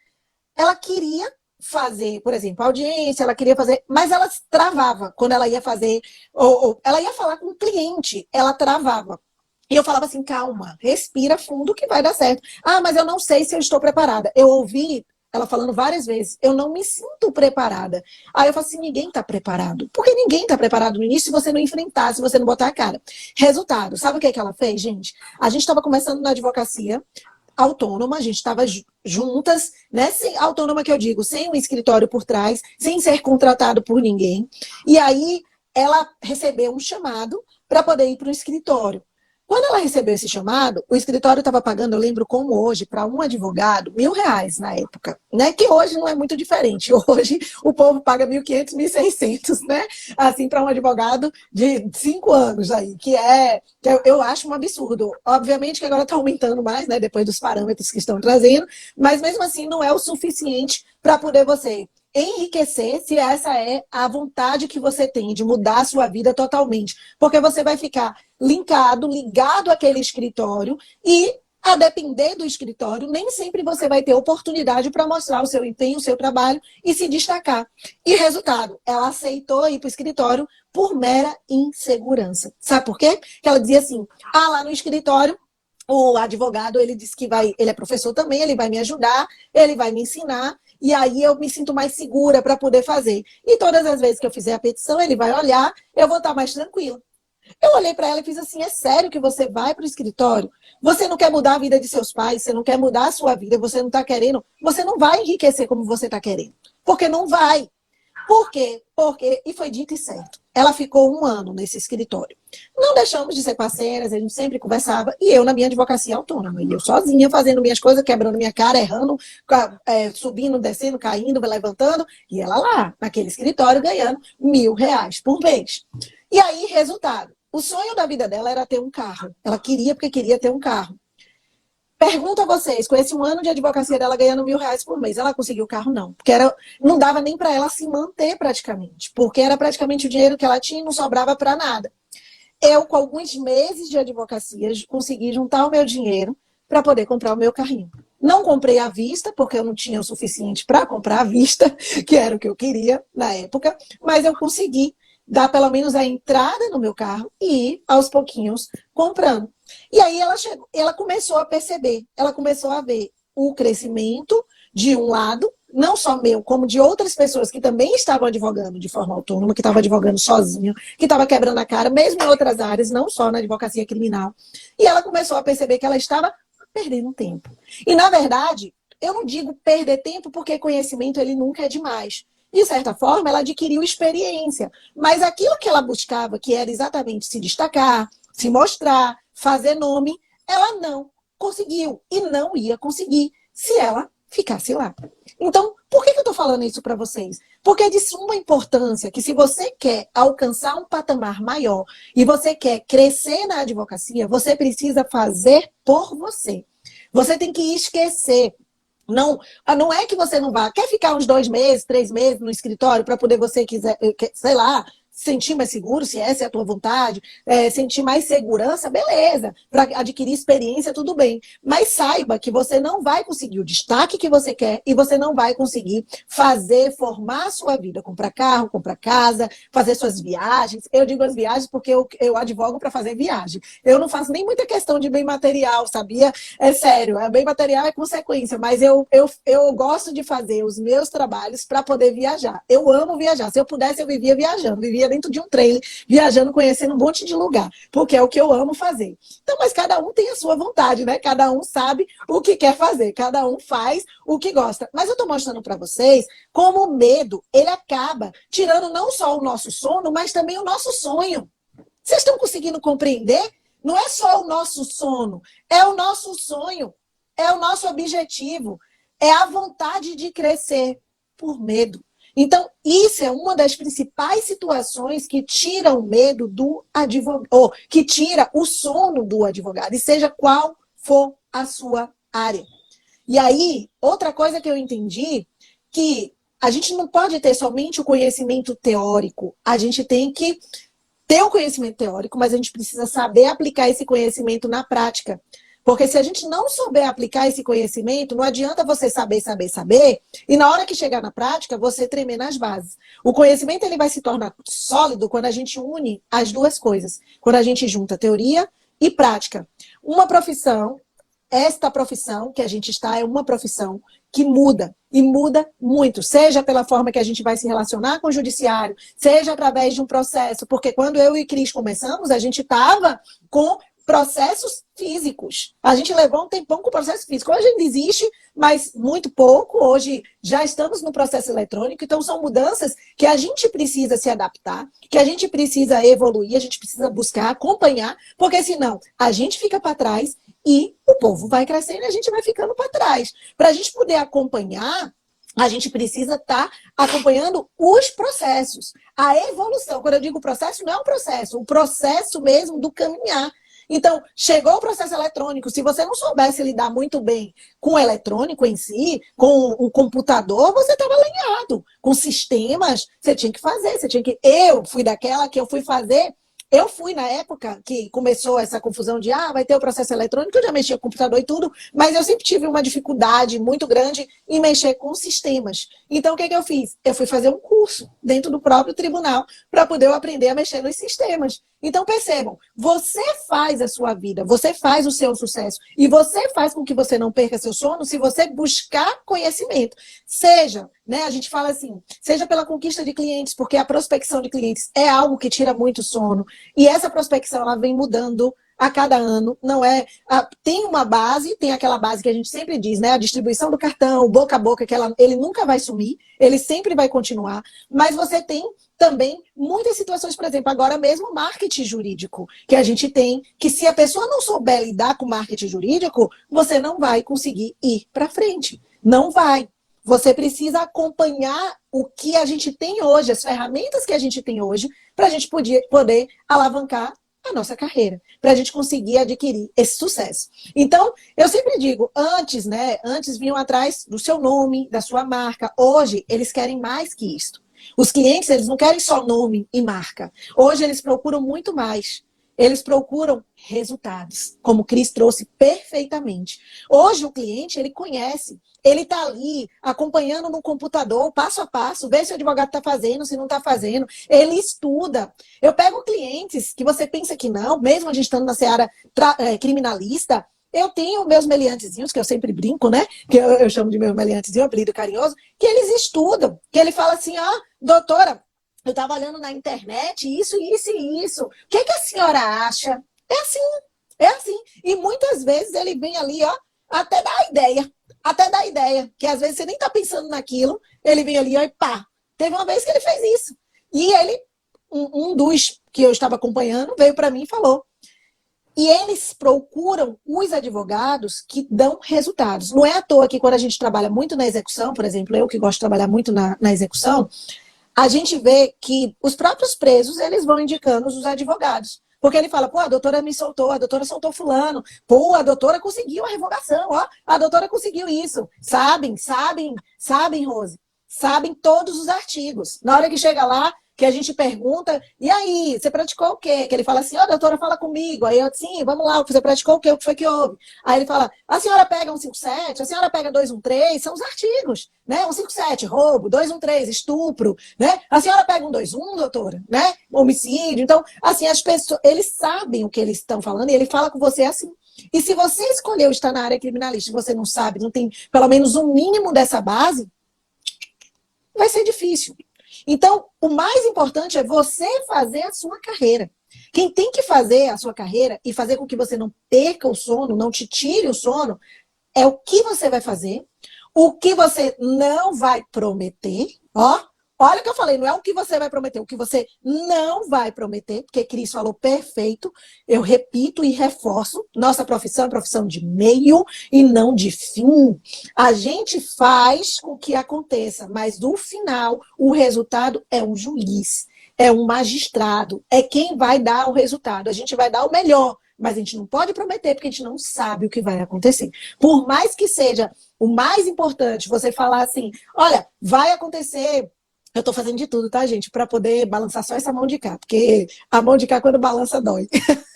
Speaker 2: ela queria fazer, por exemplo, audiência, ela queria fazer, mas ela travava quando ela ia fazer, ou ela ia falar com o cliente, ela travava. E eu falava assim, calma, respira fundo que vai dar certo. Ah, mas eu não sei se eu estou preparada. Eu ouvi ela falando várias vezes, eu não me sinto preparada. Aí eu falo assim, ninguém está preparado. Porque ninguém está preparado no início se você não enfrentar, se você não botar a cara. Resultado, sabe o que é que ela fez, gente? A gente estava começando na advocacia autônoma, a gente estava juntas, né? Sem, autônoma que eu digo, sem um escritório por trás, sem ser contratado por ninguém. E aí ela recebeu um chamado para poder ir para o escritório. Quando ela recebeu esse chamado, o escritório estava pagando, eu lembro como hoje, para um advogado, R$ 1.000 na época, né? Que hoje não é muito diferente. Hoje o povo paga 1.500, 1.600, né? Assim, para um advogado de 5 anos aí, que eu acho um absurdo. Obviamente que agora está aumentando mais, né? Depois dos parâmetros que estão trazendo, mas mesmo assim não é o suficiente para poder você enriquecer, se essa é a vontade que você tem de mudar a sua vida totalmente. Porque você vai ficar ligado àquele escritório e, a depender do escritório, nem sempre você vai ter oportunidade para mostrar o seu empenho, o seu trabalho e se destacar. E resultado, ela aceitou ir para o escritório por mera insegurança. Sabe por quê? Porque ela dizia assim, lá no escritório, o advogado, ele disse que ele é professor também, ele vai me ajudar, ele vai me ensinar, e aí eu me sinto mais segura para poder fazer. E todas as vezes que eu fizer a petição, ele vai olhar, eu vou estar mais tranquila. Eu olhei para ela e fiz assim, é sério que você vai para o escritório? Você não quer mudar a vida de seus pais, você não quer mudar a sua vida, você não está querendo, você não vai enriquecer como você está querendo. Porque não vai. Por quê? Porque, e foi dito e certo, ela ficou 1 ano nesse escritório. Não deixamos de ser parceiras, a gente sempre conversava, e eu na minha advocacia autônoma, e eu sozinha fazendo minhas coisas, quebrando minha cara, errando, subindo, descendo, caindo, levantando, e ela lá, naquele escritório, ganhando R$ 1.000 por mês. E aí, resultado, o sonho da vida dela era ter um carro. Ela queria porque queria ter um carro. Pergunto a vocês, com esse 1 ano de advocacia dela ganhando R$ 1.000 por mês, ela conseguiu o carro? Não. Porque não dava nem para ela se manter praticamente. Porque era praticamente o dinheiro que ela tinha e não sobrava para nada. Eu, com alguns meses de advocacia, consegui juntar o meu dinheiro para poder comprar o meu carrinho. Não comprei à vista, porque eu não tinha o suficiente para comprar à vista, que era o que eu queria na época, mas eu consegui dar pelo menos a entrada no meu carro e ir aos pouquinhos comprando. E aí ela começou a perceber, ela começou a ver o crescimento de um lado, não só meu, como de outras pessoas que também estavam advogando de forma autônoma, que estavam advogando sozinho, que estavam quebrando a cara, mesmo em outras áreas, não só na advocacia criminal. E ela começou a perceber que ela estava perdendo tempo. E, na verdade, eu não digo perder tempo porque conhecimento ele nunca é demais. De certa forma, ela adquiriu experiência. Mas aquilo que ela buscava, que era exatamente se destacar, se mostrar, fazer nome, ela não conseguiu. E não ia conseguir se ela ficasse lá. Então, por que eu estou falando isso para vocês? Porque é de suma importância que se você quer alcançar um patamar maior e você quer crescer na advocacia, você precisa fazer por você. Você tem que esquecer. Não é que você não vá. Quer ficar uns 2 meses, 3 meses no escritório para poder você quiser, sei lá, sentir mais seguro, se essa é a tua vontade, sentir mais segurança, beleza. Para adquirir experiência, tudo bem. Mas saiba que você não vai conseguir o destaque que você quer e você não vai conseguir formar a sua vida, comprar carro, comprar casa, fazer suas viagens. Eu digo as viagens porque eu advogo para fazer viagem. Eu não faço nem muita questão de bem material, sabia? É sério, bem material é consequência, mas eu gosto de fazer os meus trabalhos para poder viajar. Eu amo viajar. Se eu pudesse, eu vivia viajando, vivia dentro de um trailer, viajando, conhecendo um monte de lugar, porque é o que eu amo fazer. Então, mas cada um tem a sua vontade, né? Cada um sabe o que quer fazer, cada um faz o que gosta. Mas eu estou mostrando para vocês como o medo, ele acaba tirando não só o nosso sono, mas também o nosso sonho. Vocês estão conseguindo compreender? Não é só o nosso sono, é o nosso sonho, é o nosso objetivo, é a vontade de crescer por medo. Então, isso é uma das principais situações que tira o medo do advogado, ou que tira o sono do advogado, e seja qual for a sua área. E aí, outra coisa que eu entendi, que a gente não pode ter somente o conhecimento teórico, a gente tem que ter o conhecimento teórico, mas a gente precisa saber aplicar esse conhecimento na prática. Porque se a gente não souber aplicar esse conhecimento, não adianta você saber, e na hora que chegar na prática, você tremer nas bases. O conhecimento ele vai se tornar sólido quando a gente une as duas coisas. Quando a gente junta teoria e prática. Esta profissão que a gente está é uma profissão que muda, e muda muito, seja pela forma que a gente vai se relacionar com o judiciário, seja através de um processo, porque quando eu e Cris começamos, a gente estava com processos físicos. A gente levou um tempão com o processo físico. Hoje ainda existe, mas muito pouco. Hoje já estamos no processo eletrônico, então são mudanças que a gente precisa se adaptar, que a gente precisa evoluir, a gente precisa buscar, acompanhar, porque senão a gente fica para trás e o povo vai crescendo e a gente vai ficando para trás. Para a gente poder acompanhar, a gente precisa estar acompanhando os processos, a evolução. Quando eu digo processo, não é um processo, o processo mesmo do caminhar. Então, chegou o processo eletrônico, se você não soubesse lidar muito bem com o eletrônico em si, com o computador, você estava alinhado. Com sistemas, você tinha que fazer, Eu fui daquela que eu fui fazer. Eu fui na época que começou essa confusão de vai ter o processo eletrônico, eu já mexia com computador e tudo, mas eu sempre tive uma dificuldade muito grande em mexer com sistemas. Então, o que eu fiz? Eu fui fazer um curso dentro do próprio tribunal para poder aprender a mexer nos sistemas. Então, percebam, você faz a sua vida, você faz o seu sucesso e você faz com que você não perca seu sono se você buscar conhecimento. Seja, a gente fala assim, seja pela conquista de clientes, porque a prospecção de clientes é algo que tira muito sono. E essa prospecção, ela vem mudando a cada ano, não é? Tem uma base, tem aquela base que a gente sempre diz, a distribuição do cartão, o boca a boca, ele nunca vai sumir, ele sempre vai continuar, mas você tem também muitas situações, por exemplo, agora mesmo marketing jurídico, que a gente tem, que se a pessoa não souber lidar com marketing jurídico, você não vai conseguir ir para frente, não vai. Você precisa acompanhar o que a gente tem hoje, as ferramentas que a gente tem hoje, para a gente poder alavancar a nossa carreira, para a gente conseguir adquirir esse sucesso. Então, eu sempre digo, antes vinham atrás do seu nome, da sua marca. Hoje, eles querem mais que isso. Os clientes, eles não querem só nome e marca. Hoje, eles procuram muito mais. Eles procuram resultados, como o Cris trouxe perfeitamente. Hoje, o cliente, ele conhece. Ele está ali, acompanhando no computador, passo a passo, vê se o advogado está fazendo, se não está fazendo. Ele estuda. Eu pego clientes que você pensa que não, mesmo a gente estando na seara criminalista, eu tenho meus meliantezinhos, que eu sempre brinco, que eu chamo de meu meliantezinho, apelido carinhoso, que eles estudam, que ele fala assim, doutora, eu estava olhando na internet, isso e isso. O que a senhora acha? É assim. E muitas vezes ele vem ali, até dar ideia, que às vezes você nem está pensando naquilo, ele vem ali, e pá. Teve uma vez que ele fez isso. E ele, um dos que eu estava acompanhando, veio para mim e falou. E eles procuram os advogados que dão resultados. Não é à toa que quando a gente trabalha muito na execução, por exemplo, eu que gosto de trabalhar muito na execução, a gente vê que os próprios presos, eles vão indicando os advogados. Porque ele fala, a doutora me soltou, a doutora soltou fulano, a doutora conseguiu a revogação, a doutora conseguiu isso. Sabem, Rose, sabem todos os artigos. Na hora que chega lá, que a gente pergunta, e aí, você praticou o quê? Que ele fala assim, doutora, fala comigo. Aí eu, sim, vamos lá, você praticou o quê? O que foi que houve? Aí ele fala, a senhora pega 157, a senhora pega 213, são os artigos, 157, roubo, 213, estupro, A senhora pega 121, doutora, Homicídio. Então, assim, as pessoas, eles sabem o que eles estão falando e ele fala com você assim. E se você escolheu estar na área criminalística e você não sabe, não tem pelo menos um mínimo dessa base, vai ser difícil. Então, o mais importante é você fazer a sua carreira. Quem tem que fazer a sua carreira e fazer com que você não perca o sono, não te tire o sono, é o que você vai fazer, o que você não vai prometer. Olha o que eu falei, não é o que você vai prometer, o que você não vai prometer, porque Cris falou perfeito. Eu repito e reforço, nossa profissão é profissão de meio e não de fim. A gente faz com que aconteça, mas no final o resultado é um juiz, é um magistrado, é quem vai dar o resultado. A gente vai dar o melhor, mas a gente não pode prometer porque a gente não sabe o que vai acontecer. Por mais que seja o mais importante você falar assim, olha, vai acontecer. Eu tô fazendo de tudo, tá, gente? Para poder balançar só essa mão de cá. Porque a mão de cá, quando balança, dói.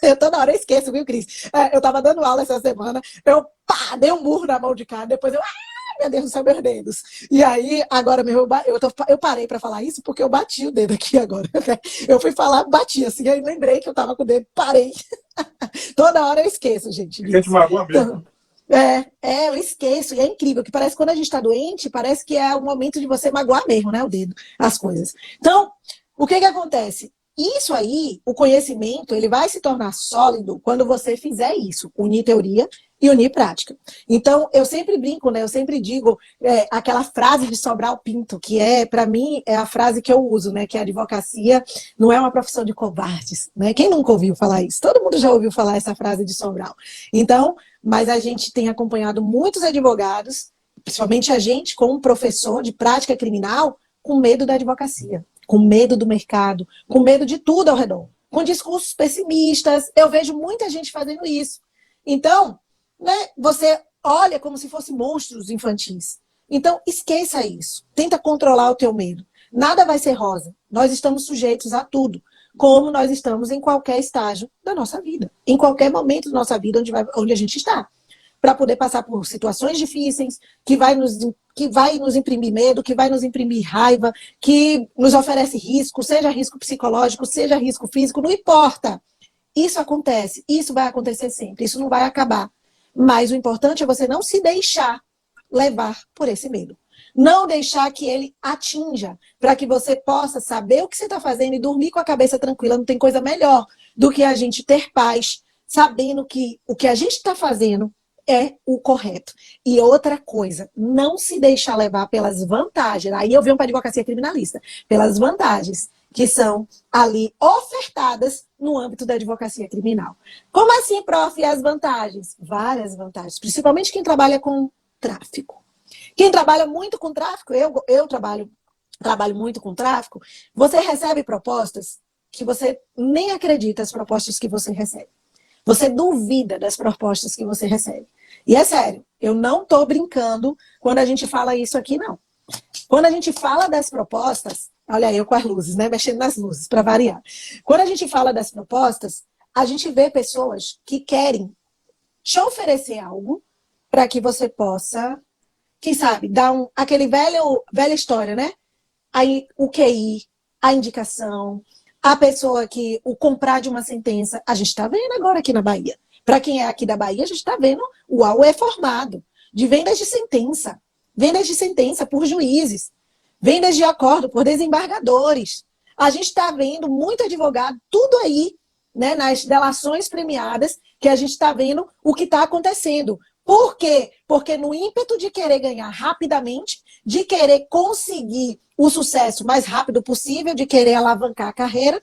Speaker 2: Eu toda hora esqueço, viu, Cris? Eu tava dando aula essa semana, eu dei um murro na mão de cá, depois meu Deus do céu, meus dedos. E aí, agora mesmo, eu parei para falar isso porque eu bati o dedo aqui agora. Eu fui falar, bati assim, aí lembrei que eu tava com o dedo, parei. Toda hora eu esqueço, gente.
Speaker 1: A gente magoa mesmo.
Speaker 2: Eu esqueço, e é incrível, que parece que quando a gente está doente, parece que é o momento de você magoar mesmo, né, o dedo, as coisas. Então, o que que acontece? Isso aí, o conhecimento, ele vai se tornar sólido quando você fizer isso, unir teoria e unir prática. Então, eu sempre brinco, né, eu sempre digo aquela frase de Sobral Pinto, que para mim, é a frase que eu uso, né, que a advocacia não é uma profissão de covardes, né? Quem nunca ouviu falar isso? Todo mundo já ouviu falar essa frase de Sobral. Então, mas a gente tem acompanhado muitos advogados, principalmente a gente, como professor de prática criminal, com medo da advocacia, com medo do mercado, com medo de tudo ao redor, com discursos pessimistas. Eu vejo muita gente fazendo isso. Então, né, você olha como se fossem monstros infantis. Então, esqueça isso. Tenta controlar o teu medo. Nada vai ser rosa. Nós estamos sujeitos a tudo, como nós estamos em qualquer estágio da nossa vida, em qualquer momento da nossa vida onde a gente está, para poder passar por situações difíceis, que vai nos imprimir medo, que vai nos imprimir raiva, que nos oferece risco, seja risco psicológico, seja risco físico, não importa. Isso acontece, isso vai acontecer sempre, isso não vai acabar. Mas o importante é você não se deixar levar por esse medo. Não deixar que ele atinja, para que você possa saber o que você está fazendo e dormir com a cabeça tranquila. Não tem coisa melhor do que a gente ter paz, sabendo que o que a gente está fazendo é o correto. E outra coisa, não se deixar levar pelas vantagens. Aí eu venho para a advocacia criminalista, pelas vantagens que são ali ofertadas no âmbito da advocacia criminal. Como assim, prof, e as vantagens? Várias vantagens, principalmente quem trabalha com tráfico. Quem trabalha muito com tráfico, eu trabalho muito com tráfico, você recebe propostas que você nem acredita as propostas que você recebe. Você duvida das propostas que você recebe. E é sério, eu não estou brincando quando a gente fala isso aqui, não. Quando a gente fala das propostas, olha aí eu com as luzes, né? Mexendo nas luzes, para variar. Quando a gente fala das propostas, a gente vê pessoas que querem te oferecer algo para que você possa, quem sabe, dar aquele velha história, né? Aí o QI, a indicação, a pessoa que o comprar de uma sentença, a gente está vendo agora aqui na Bahia. Para quem é aqui da Bahia, a gente está vendo o AUE formado de vendas de sentença por juízes, vendas de acordo por desembargadores. A gente está vendo muito advogado, tudo aí, né, nas delações premiadas, que a gente está vendo o que está acontecendo. Por quê? Porque no ímpeto de querer ganhar rapidamente, de querer conseguir o sucesso mais rápido possível, de querer alavancar a carreira,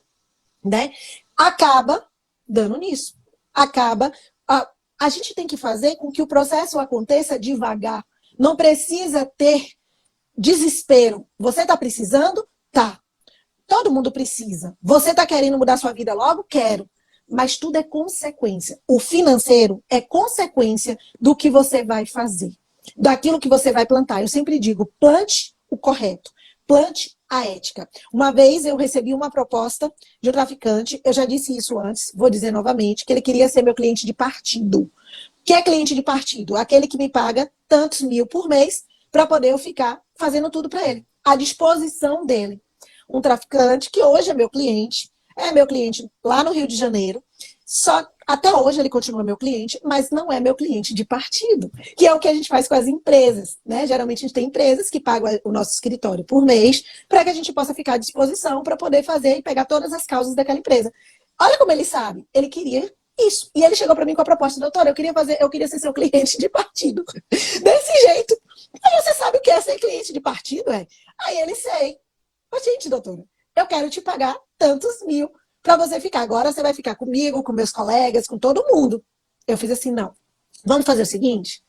Speaker 2: né, acaba dando nisso. A gente tem que fazer com que o processo aconteça devagar. Não precisa ter desespero. Você está precisando? Tá. Todo mundo precisa. Você está querendo mudar sua vida logo? Quero. Mas tudo é consequência. O financeiro é consequência do que você vai fazer, daquilo que você vai plantar. Eu sempre digo, plante o correto, plante a ética. Uma vez eu recebi uma proposta de um traficante, eu já disse isso antes, vou dizer novamente, que ele queria ser meu cliente de partido. O que é cliente de partido? Aquele que me paga tantos mil por mês para poder eu ficar fazendo tudo para ele, à disposição dele. Um traficante que hoje é meu cliente lá no Rio de Janeiro, só até hoje ele continua meu cliente, mas não é meu cliente de partido, que é o que a gente faz com as empresas, né? Geralmente a gente tem empresas que pagam o nosso escritório por mês para que a gente possa ficar à disposição para poder fazer e pegar todas as causas daquela empresa. Olha como ele sabe, ele queria isso. E ele chegou para mim com a proposta, doutora, eu queria ser seu cliente de partido. Desse jeito. Aí você sabe o que é ser cliente de partido, é? Aí ele sei. Mas, gente, doutora, eu quero te pagar tantos mil para você ficar. Agora você vai ficar comigo, com meus colegas, com todo mundo. Eu fiz assim, não. Vamos fazer o seguinte?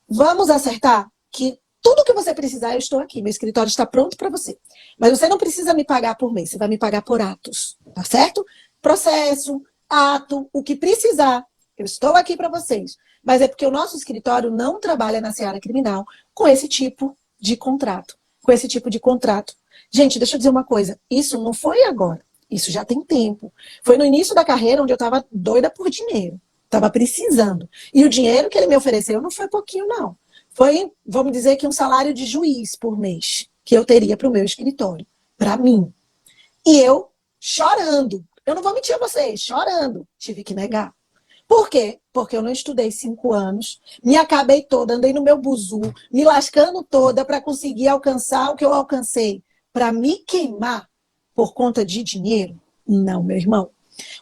Speaker 2: Vamos acertar que tudo que você precisar, eu estou aqui. Meu escritório está pronto para você. Mas você não precisa me pagar por mês, você vai me pagar por atos, tá certo? Processo, ato, o que precisar. Eu estou aqui para vocês. Mas é porque o nosso escritório não trabalha na seara criminal com esse tipo de contrato. Com esse tipo de contrato. Gente, deixa eu dizer uma coisa. Isso não foi agora. Isso já tem tempo. Foi no início da carreira onde eu estava doida por dinheiro. Estava precisando. E o dinheiro que ele me ofereceu não foi pouquinho, não. Foi, vamos dizer que um salário de juiz por mês que eu teria para o meu escritório. Para mim. E eu chorando. Eu não vou mentir a vocês. Chorando. Tive que negar. Por quê? Porque eu não estudei 5 anos, me acabei toda, andei no meu buzu, me lascando toda para conseguir alcançar o que eu alcancei. Para me queimar por conta de dinheiro? Não, meu irmão.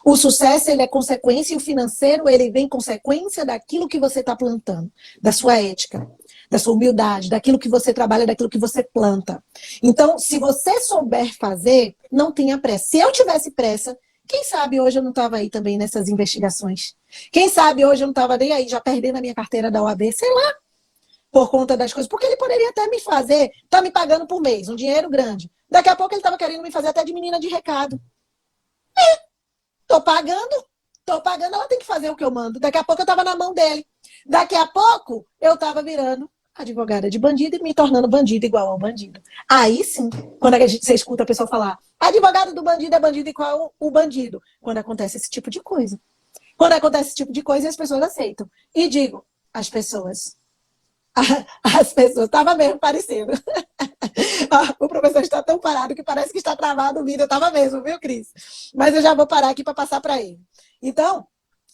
Speaker 2: O sucesso, ele é consequência, e o financeiro, ele vem consequência daquilo que você está plantando, da sua ética, da sua humildade, daquilo que você trabalha, daquilo que você planta. Então, se você souber fazer, não tenha pressa. Se eu tivesse pressa, quem sabe hoje eu não estava aí também nessas investigações? Quem sabe hoje eu não estava nem aí já perdendo a minha carteira da OAB, sei lá, por conta das coisas. Porque ele poderia até me fazer, tá me pagando por mês, um dinheiro grande. Daqui a pouco ele estava querendo me fazer até de menina de recado. Tô pagando, ela tem que fazer o que eu mando. Daqui a pouco eu tava na mão dele. Daqui a pouco eu tava virando advogada de bandido e me tornando bandido igual ao bandido. Aí sim, quando você escuta a pessoa falar, advogado do bandido é bandido igual o bandido. Quando acontece esse tipo de coisa. Quando acontece esse tipo de coisa, as pessoas aceitam. E digo, as pessoas. As pessoas, tava mesmo parecendo. O professor está tão parado que parece que está travado o vídeo. Eu tava mesmo, viu, Cris? Mas eu já vou parar aqui para passar para ele. Então,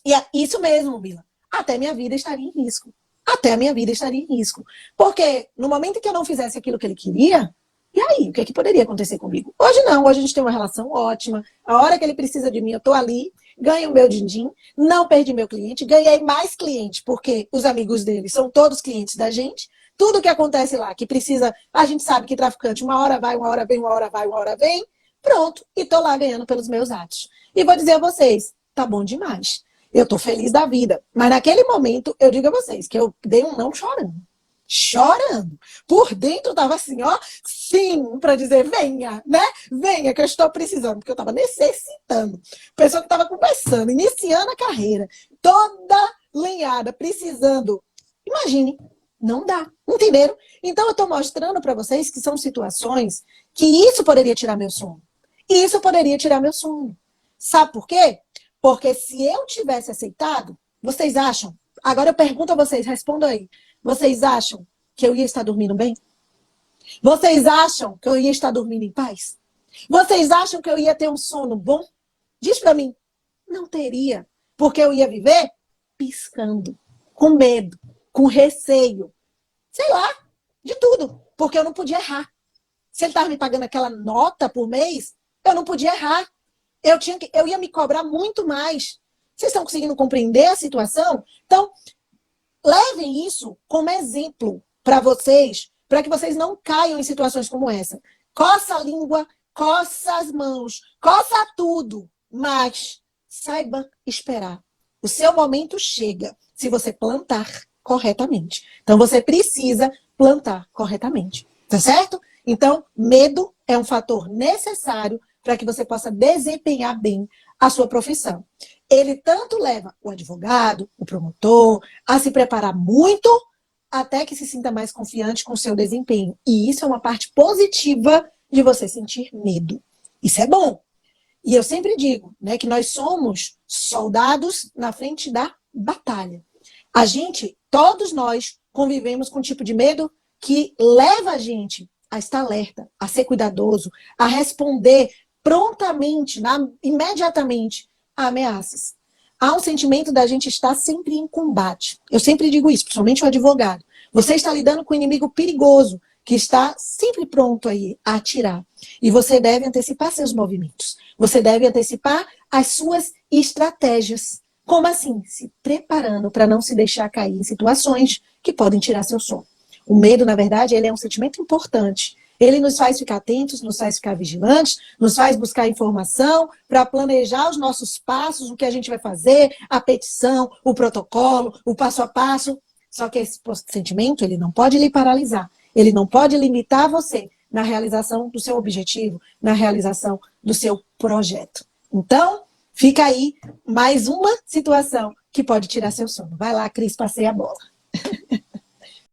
Speaker 2: e é isso mesmo, Bila. Até minha vida estaria em risco. Até a minha vida estaria em risco. Porque no momento em que eu não fizesse aquilo que ele queria, e aí, o que, é que poderia acontecer comigo? Hoje não, hoje a gente tem uma relação ótima. A hora que ele precisa de mim, eu tô ali, ganho o meu din-din, não perdi meu cliente, ganhei mais cliente, porque os amigos dele são todos clientes da gente. Tudo que acontece lá, que precisa, a gente sabe que traficante, uma hora vai, uma hora vem, uma hora vai, uma hora vem, pronto, e tô lá ganhando pelos meus atos. E vou dizer a vocês, tá bom demais. Eu tô feliz da vida. Mas naquele momento, eu digo a vocês que eu dei um não chorando. Chorando. Por dentro tava assim, ó, sim, para dizer, venha, né? Venha, que eu estou precisando, porque eu tava necessitando. Pessoa que tava começando, iniciando a carreira, toda lenhada, precisando. Imagine, não dá, entenderam? Então eu tô mostrando para vocês que são situações que isso poderia tirar meu sono. E isso poderia tirar meu sono. Sabe por quê? Porque se eu tivesse aceitado, vocês acham? Agora eu pergunto a vocês, respondam aí. Vocês acham que eu ia estar dormindo bem? Vocês acham que eu ia estar dormindo em paz? Vocês acham que eu ia ter um sono bom? Diz pra mim. Não teria. Porque eu ia viver piscando, com medo, com receio. Sei lá, de tudo. Porque eu não podia errar. Se ele estava me pagando aquela nota por mês, eu não podia errar. Eu ia me cobrar muito mais. Vocês estão conseguindo compreender a situação? Então, levem isso como exemplo para vocês, para que vocês não caiam em situações como essa. Coça a língua, coça as mãos, coça tudo, mas saiba esperar. O seu momento chega se você plantar corretamente. Então, você precisa plantar corretamente, tá certo? Então, medo é um fator necessário para que você possa desempenhar bem a sua profissão. Ele tanto leva o advogado, o promotor, a se preparar muito até que se sinta mais confiante com o seu desempenho. E isso é uma parte positiva de você sentir medo. Isso é bom. E eu sempre digo, né, que nós somos soldados na frente da batalha. A gente, todos nós, convivemos com um tipo de medo que leva a gente a estar alerta, a ser cuidadoso, a responder prontamente, imediatamente, a ameaças. Há um sentimento da gente estar sempre em combate. Eu sempre digo isso, principalmente o advogado. Você está lidando com um inimigo perigoso, que está sempre pronto aí a atirar. E você deve antecipar seus movimentos. Você deve antecipar as suas estratégias. Como assim? Se preparando para não se deixar cair em situações que podem tirar seu sono. O medo, na verdade, ele é um sentimento importante. Ele nos faz ficar atentos, nos faz ficar vigilantes, nos faz buscar informação para planejar os nossos passos, o que a gente vai fazer, a petição, o protocolo, o passo a passo. Só que esse sentimento, ele não pode lhe paralisar. Ele não pode limitar você na realização do seu objetivo, na realização do seu projeto. Então, fica aí mais uma situação que pode tirar seu sono. Vai lá, Cris, passei a bola.